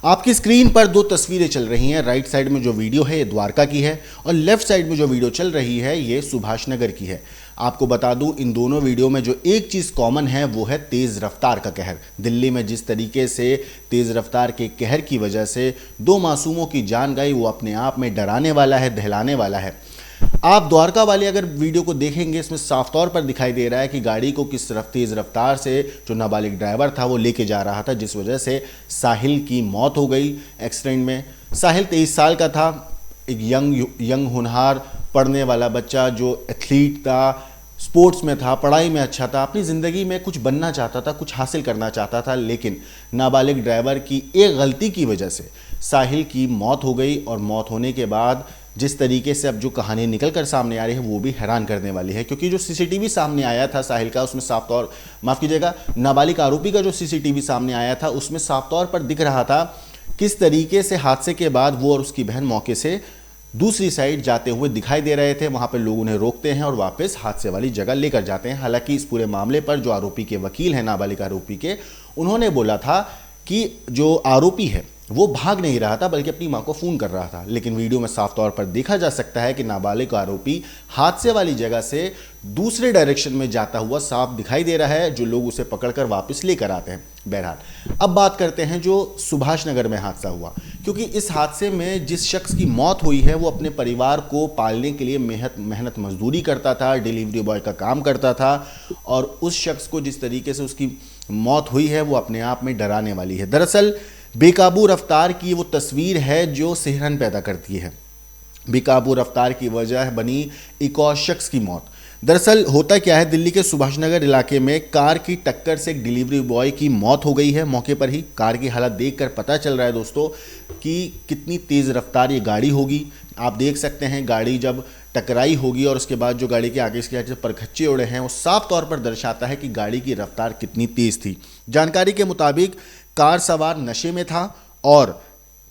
आपकी स्क्रीन पर दो तस्वीरें चल रही हैं। राइट साइड में जो वीडियो है ये द्वारका की है और लेफ्ट साइड में जो वीडियो चल रही है ये सुभाष नगर की है। आपको बता दूं, इन दोनों वीडियो में जो एक चीज़ कॉमन है वो है तेज़ रफ्तार का कहर। दिल्ली में जिस तरीके से तेज़ रफ्तार के कहर की वजह से दो मासूमों की जान गई, वो अपने आप में डराने वाला है, दहलाने वाला है। आप द्वारका वाले अगर वीडियो को देखेंगे, इसमें साफ तौर पर दिखाई दे रहा है कि गाड़ी को किस तेज़ रफ्तार से जो नाबालिग ड्राइवर था वो लेके जा रहा था, जिस वजह से साहिल की मौत हो गई एक्सीडेंट में। साहिल 23 साल का था, एक यंग होनहार पढ़ने वाला बच्चा जो एथलीट था, स्पोर्ट्स में था, पढ़ाई में अच्छा था, अपनी ज़िंदगी में कुछ बनना चाहता था, कुछ हासिल करना चाहता था, लेकिन नाबालिग ड्राइवर की एक गलती की वजह से साहिल की मौत हो गई। और मौत होने के बाद जिस तरीके से अब जो कहानी निकल कर सामने आ रही है वो भी हैरान करने वाली है, क्योंकि जो सीसीटीवी सामने आया था साहिल का, उसमें साफ तौर, माफ़ कीजिएगा, नाबालिग आरोपी का जो सीसीटीवी सामने आया था उसमें साफ तौर पर दिख रहा था किस तरीके से हादसे के बाद वो और उसकी बहन मौके से दूसरी साइड जाते हुए दिखाई दे रहे थे। वहाँ पर लोग उन्हें रोकते हैं और वापस हादसे वाली जगह लेकर जाते हैं। हालांकि इस पूरे मामले पर जो आरोपी के वकील हैं नाबालिग आरोपी के, उन्होंने बोला था कि जो आरोपी है वो भाग नहीं रहा था बल्कि अपनी मां को फ़ोन कर रहा था। लेकिन वीडियो में साफ तौर पर देखा जा सकता है कि नाबालिग आरोपी हादसे वाली जगह से दूसरे डायरेक्शन में जाता हुआ साफ दिखाई दे रहा है, जो लोग उसे पकड़कर वापस लेकर आते हैं। बहरहाल अब बात करते हैं जो सुभाष नगर में हादसा हुआ, क्योंकि इस हादसे में जिस शख्स की मौत हुई है वो अपने परिवार को पालने के लिए मेहनत मजदूरी करता था, डिलीवरी बॉय का काम करता था, और उस शख्स को जिस तरीके से उसकी मौत हुई है वो अपने आप में डराने वाली है। दरअसल बेकाबू रफ्तार की वो तस्वीर है जो सिहरन पैदा करती है। बेकाबू रफ्तार की वजह बनी एक और शख्स की मौत। दरअसल होता क्या है, दिल्ली के सुभाष नगर इलाके में कार की टक्कर से एक डिलीवरी बॉय की मौत हो गई है मौके पर ही। कार की हालत देखकर पता चल रहा है दोस्तों कि कितनी तेज़ रफ्तार ये गाड़ी होगी। आप देख सकते हैं गाड़ी जब टकराई होगी और उसके बाद जो गाड़ी के आगे इसके जो परखच्चे उड़े हैं वो साफ तौर पर दर्शाता है कि गाड़ी की रफ्तार कितनी तेज़ थी। जानकारी के मुताबिक कार सवार नशे में था और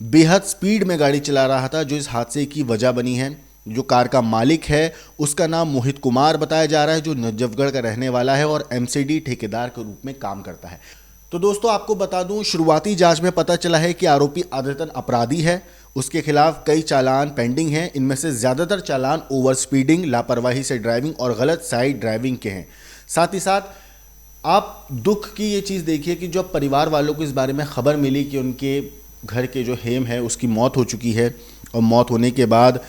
बेहद स्पीड में गाड़ी चला रहा था, जो इस हादसे की वजह बनी है। जो कार का मालिक है उसका नाम मोहित कुमार बताया जा रहा है, जो नजफगढ़ का रहने वाला है और एमसीडी ठेकेदार के रूप में काम करता है। तो दोस्तों आपको बता दूं, शुरुआती जांच में पता चला है कि आरोपी आदतन अपराधी है। उसके खिलाफ कई चालान पेंडिंग हैं। इनमें से ज़्यादातर चालान ओवर स्पीडिंग, लापरवाही से ड्राइविंग और गलत साइड ड्राइविंग के हैं। साथ ही साथ आप दुख की ये चीज़ देखिए कि जब परिवार वालों को इस बारे में खबर मिली कि उनके घर के जो हेम है उसकी मौत हो चुकी है, और मौत होने के बाद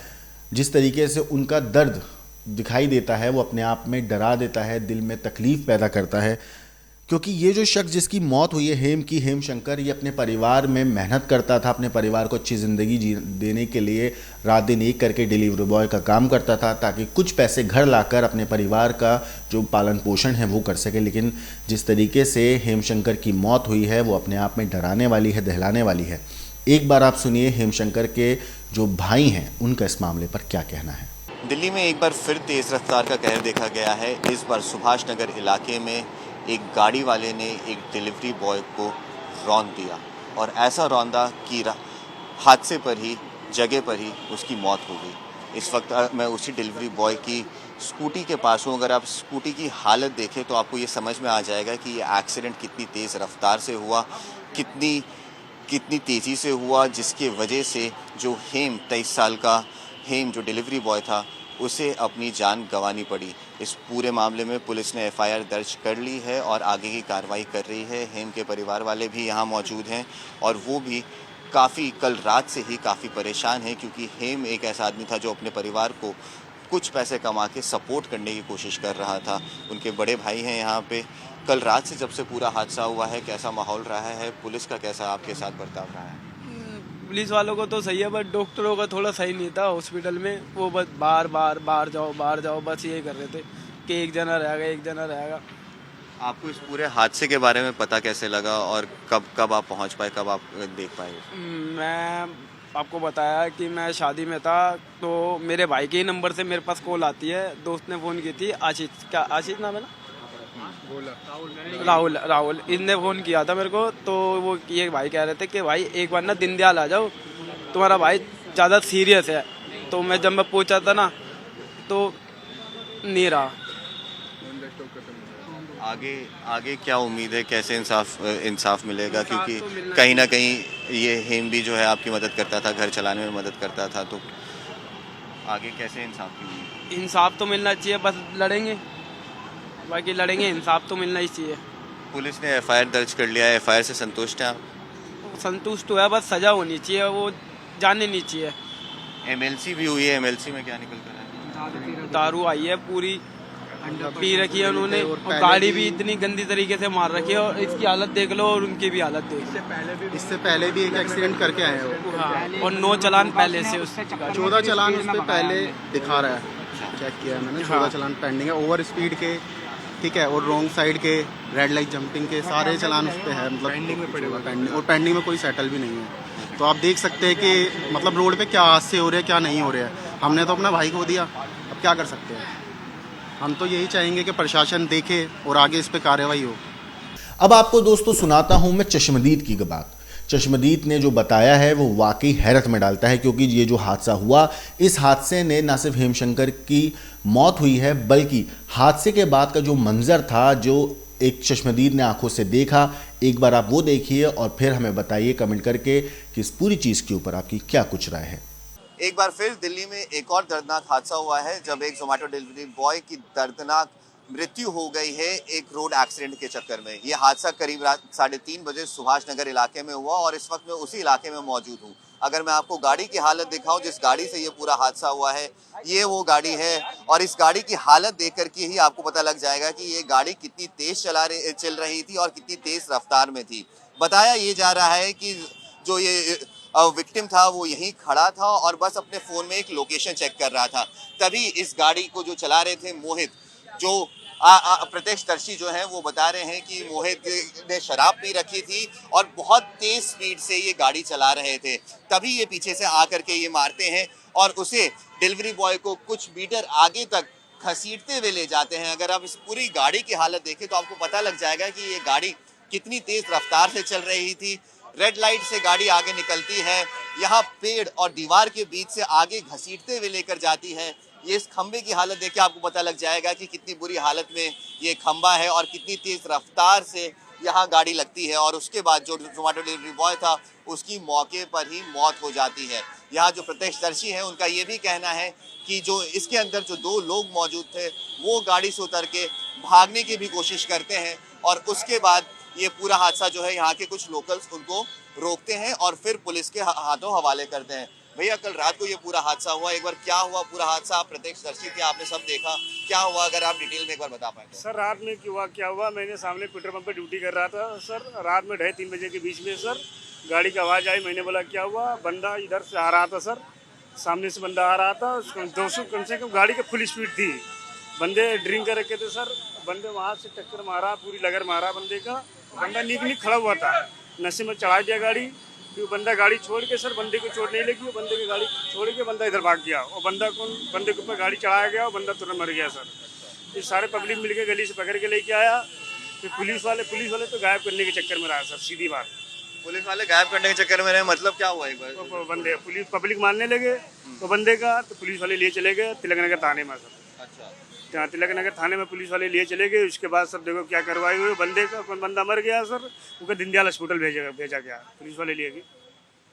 जिस तरीके से उनका दर्द दिखाई देता है वो अपने आप में डरा देता है, दिल में तकलीफ़ पैदा करता है। क्योंकि ये जो शख्स जिसकी मौत हुई है हेम शंकर, ये अपने परिवार में मेहनत करता था, अपने परिवार को अच्छी ज़िंदगी देने के लिए रात दिन एक करके डिलीवरी बॉय का काम करता था ताकि कुछ पैसे घर लाकर अपने परिवार का जो पालन पोषण है वो कर सके। लेकिन जिस तरीके से हेम शंकर की मौत हुई है वो अपने आप में डराने वाली है, दहलाने वाली है। एक बार आप सुनिए हेम शंकर के जो भाई हैं उनका इस मामले पर क्या कहना है। दिल्ली में एक बार फिर तेज़ रफ्तार का कहर देखा गया है। इस बार सुभाष नगर इलाके में एक गाड़ी वाले ने एक डिलीवरी बॉय को रौंद दिया, और ऐसा रौंदा कि हादसे पर ही, जगह पर ही उसकी मौत हो गई। इस वक्त मैं उसी डिलीवरी बॉय की स्कूटी के पास हूँ। अगर आप स्कूटी की हालत देखें तो आपको ये समझ में आ जाएगा कि ये एक्सीडेंट कितनी तेज़ रफ्तार से हुआ, कितनी तेज़ी से हुआ, जिसके वजह से जो 23 साल का हेम जो डिलीवरी बॉय था उसे अपनी जान गंवानी पड़ी। इस पूरे मामले में पुलिस ने एफआईआर दर्ज कर ली है और आगे की कार्रवाई कर रही है। हेम के परिवार वाले भी यहाँ मौजूद हैं और वो भी कल रात से ही काफ़ी परेशान हैं, क्योंकि हेम एक ऐसा आदमी था जो अपने परिवार को कुछ पैसे कमा के सपोर्ट करने की कोशिश कर रहा था। उनके बड़े भाई हैं यहाँ पे। कल रात से जब से पूरा हादसा हुआ है, कैसा माहौल रहा है, पुलिस का कैसा आपके साथ बर्ताव रहा है? पुलिस वालों को तो सही है, बट डॉक्टरों का थोड़ा सही नहीं था हॉस्पिटल में। वो बस बाहर जाओ बस यही कर रहे थे कि एक जना रहेगा। आपको इस पूरे हादसे के बारे में पता कैसे लगा और कब आप पहुंच पाए, कब आप देख पाए? मैं आपको बताया कि मैं शादी में था, तो मेरे भाई के ही नंबर से मेरे पास कॉल आती है। दोस्त ने फ़ोन की थी, आशीष नाम है ना, राहुल इनने फ़ोन किया था मेरे को। तो वो ये भाई कह रहे थे कि भाई एक बार ना दीनदयाल आ जाओ, तुम्हारा भाई ज़्यादा सीरियस है। तो जब मैं पूछा था ना तो नहीं रहा। आगे आगे क्या उम्मीद है, कैसे इंसाफ मिलेगा? इंसाफ क्योंकि तो मिलना कहीं ना कहीं ये हेम भी जो है आपकी मदद करता था, घर चलाने में मदद करता था, तो आगे कैसे इंसाफ की उम्मीद? इंसाफ तो मिलना चाहिए, बस लड़ेंगे, बाकी लड़ेंगे, इंसाफ तो मिलना ही चाहिए। पुलिस ने एफआईआर दर्ज कर लिया है, एफआईआर से संतुष्ट हैं आप? संतुष्ट हुआ, बस सजा होनी चाहिए, वो जाने नहीं चाहिए। एमएलसी भी हुई है, एमएलसी में क्या निकल कर है? दारू आई है पूरी, पी रखी है उन्होंने, और गाड़ी भी इतनी गंदी तरीके से मार रखी है, और इसकी हालत देख लो और उनकी भी हालत देख लो। इससे पहले भी एक एक्सीडेंट करके आए हैं वो। हाँ, और 9 चालान पहले से उस 14 चालान उस पर पहले दिखा रहा है, चेक किया है मैंने। 14 चालान पेंडिंग है, ओवर स्पीड के, ठीक है, और रॉन्ग साइड के, रेड लाइट जंपिंग के, सारे चालान उस पर है, मतलब पेंडिंग में पड़े हुए, पेंडिंग, और पेंडिंग में कोई सेटल भी नहीं है। तो आप देख सकते हैं कि मतलब रोड पे क्या हादसे हो रहे हैं, क्या नहीं हो रहे हैं। हमने तो अपना भाई खो दिया, अब क्या कर सकते हैं। हम तो यही चाहेंगे कि प्रशासन देखे और आगे इस पर कार्रवाई हो। अब आपको दोस्तों सुनाता हूं मैं चश्मदीद की बात। चश्मदीद ने जो बताया है वो वाकई हैरत में डालता है, क्योंकि ये जो हादसा हुआ, इस हादसे ने न सिर्फ हेमशंकर की मौत हुई है, बल्कि हादसे के बाद का जो मंजर था, जो एक चश्मदीद ने आंखों से देखा, एक बार आप वो देखिए और फिर हमें बताइए कमेंट करके कि इस पूरी चीज़ के ऊपर आपकी क्या कुछ राय है। एक बार फिर दिल्ली में एक और दर्दनाक हादसा हुआ है, जब एक जोमेटो डिलीवरी बॉय की दर्दनाक मृत्यु हो गई है एक रोड एक्सीडेंट के चक्कर में। ये हादसा करीब रात 3:30 बजे सुभाष नगर इलाके में हुआ, और इस वक्त मैं उसी इलाके में मौजूद हूँ। अगर मैं आपको गाड़ी की हालत दिखाऊं, जिस गाड़ी से ये पूरा हादसा हुआ है, ये वो गाड़ी है, और इस गाड़ी की हालत देख करके ही आपको पता लग जाएगा कि ये गाड़ी कितनी तेज चल रही थी और कितनी तेज रफ्तार में थी। बताया ये जा रहा है कि जो ये विक्टिम था वो यहीं खड़ा था और बस अपने फ़ोन में एक लोकेशन चेक कर रहा था। तभी इस गाड़ी को जो चला रहे थे मोहित, जो प्रत्यक्षदर्शी जो हैं वो बता रहे हैं कि मोहित ने शराब पी रखी थी और बहुत तेज स्पीड से ये गाड़ी चला रहे थे। तभी ये पीछे से आकर के ये मारते हैं और उसे, डिलीवरी बॉय को, कुछ मीटर आगे तक घसीटते हुए ले जाते हैं। अगर आप इस पूरी गाड़ी की हालत देखें तो आपको पता लग जाएगा कि ये गाड़ी कितनी तेज रफ्तार से चल रही थी। रेड लाइट से गाड़ी आगे निकलती है, यहाँ पेड़ और दीवार के बीच से आगे घसीटते हुए लेकर जाती है। ये इस खंबे की हालत देख के आपको पता लग जाएगा कि कितनी बुरी हालत में ये खंबा है और कितनी तेज रफ्तार से यहाँ गाड़ी लगती है। और उसके बाद जो जोमेटो डिलीवरी बॉय था उसकी मौके पर ही मौत हो जाती है। यहाँ जो प्रत्यक्षदर्शी हैं उनका ये भी कहना है कि जो इसके अंदर जो 2 लोग मौजूद थे वो गाड़ी से उतर के भागने की भी कोशिश करते हैं, और उसके बाद ये पूरा हादसा जो है यहाँ के कुछ लोकल्स उनको रोकते हैं और फिर पुलिस के हाथों हवाले करते हैं। भैया, कल रात को ये पूरा हादसा हुआ, एक बार क्या हुआ पूरा हादसा? आप प्रत्यक्षदर्शी थे, आपने सब देखा, क्या हुआ अगर आप डिटेल में एक बार बता पाए तो? सर रात में क्या हुआ, मैंने सामने पेट्रोल पंप पे ड्यूटी कर रहा था सर, रात में 2:30 बजे के बीच में सर गाड़ी की आवाज़ आई। मैंने बोला क्या हुआ, बंदा इधर से आ रहा था सर, सामने से बंदा आ रहा था, 200 कम से कम गाड़ी का फुल स्पीड थी, बंदे ड्रिंक कर रखे थे सर, बंदे वहाँ से टक्कर मारा, पूरी लगन मारा बंदे का, बंदा नीक खड़ा हुआ था, नशे में चढ़ा दिया गाड़ी। फिर बंदा गाड़ी छोड़ के सर, बंदे को चोट नहीं लगी, बंदे की गाड़ी छोड़ के बंदा इधर भाग गया, और बंदे के ऊपर गाड़ी चढ़ाया गया और बंदा तुरंत मर गया सर। ये सारे पब्लिक मिलके गली से पकड़ के लेके आया। फिर पुलिस वाले तो गायब करने के चक्कर में रहा सर, सीधी बात। पुलिस वाले गायब करने के चक्कर में रहे, मतलब क्या हुआ एक बार? तो बंदे पुलिस पब्लिक मारने लगे तो बंदे का, तो पुलिस वाले लिए चले गए तिलक नगर थाने में सर। अच्छा, जहाँ तिलक नगर थाने में पुलिस वाले लिए चले गए। उसके बाद सर देखो क्या कार्रवाई हुई, बंदे का बंदा मर गया सर, उनको दीनदयाल हॉस्पिटल भेजा गया, पुलिस वाले लिए गए।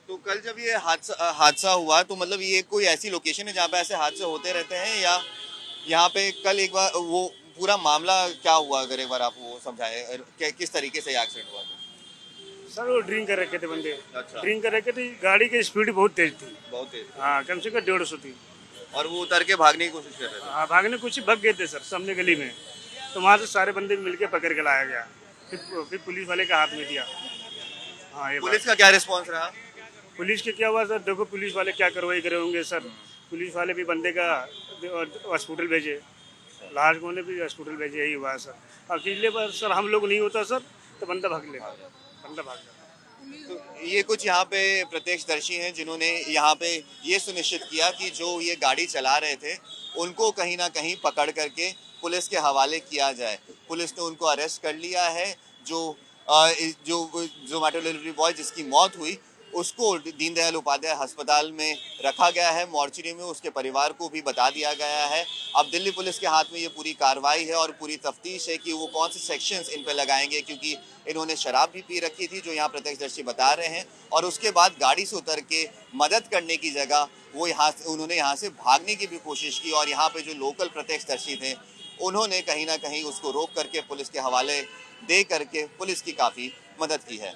तो कल जब ये हादसा हुआ तो मतलब ये कोई ऐसी लोकेशन है जहाँ पे ऐसे हादसे होते रहते हैं, या यहाँ पे कल एक बार वो पूरा मामला क्या हुआ, अगर एक बार आप वो समझाएं किस तरीके से एक्सीडेंट हुआ? सर वो ड्रिंक कर रखे थे बंदे। अच्छा। ड्रिंक कर रखे थे, गाड़ी की स्पीड बहुत तेज थी, बहुत तेज, हाँ कम से कम 150 थी, और वो उतर के भागने की कोशिश कर रहे थे। हाँ भागने कुछ ही भग गए थे सर सामने गली में, तो वहाँ से सारे बंदे मिलके पकड़ के लाया गया, फिर पुलिस वाले के हाथ में दिया। हाँ, ये पुलिस का क्या रिस्पॉन्स रहा? पुलिस के क्या हुआ सर, देखो पुलिस वाले क्या कार्रवाई करे होंगे सर। पुलिस वाले भी बंदे का हॉस्पिटल भेजे, लाश को भी हॉस्पिटल भेजे, यही हुआ सर। अकेले पर सर हम लोग नहीं होता सर तो बंदा भाग जाता। तो ये कुछ यहाँ पे प्रत्यक्षदर्शी हैं जिन्होंने यहाँ पे ये सुनिश्चित किया कि जो ये गाड़ी चला रहे थे उनको कहीं ना कहीं पकड़ करके पुलिस के हवाले किया जाए। पुलिस ने उनको अरेस्ट कर लिया है। जो जोमेटो डिलीवरी बॉय जिसकी मौत हुई उसको दीनदयाल उपाध्याय अस्पताल में रखा गया है, मॉर्चरी में उसके परिवार को भी बता दिया गया है। अब दिल्ली पुलिस के हाथ में ये पूरी कार्रवाई है और पूरी तफ्तीश है कि वो कौन से सेक्शंस इन पे लगाएंगे, क्योंकि इन्होंने शराब भी पी रखी थी, जो यहाँ प्रत्यक्षदर्शी बता रहे हैं। और उसके बाद गाड़ी से उतर के मदद करने की जगह वो उन्होंने यहाँ से भागने की भी कोशिश की और यहाँ पे जो लोकल प्रत्यक्षदर्शी थे उन्होंने कहीं ना कहीं उसको रोक करके पुलिस के हवाले दे करके पुलिस की काफ़ी मदद की है।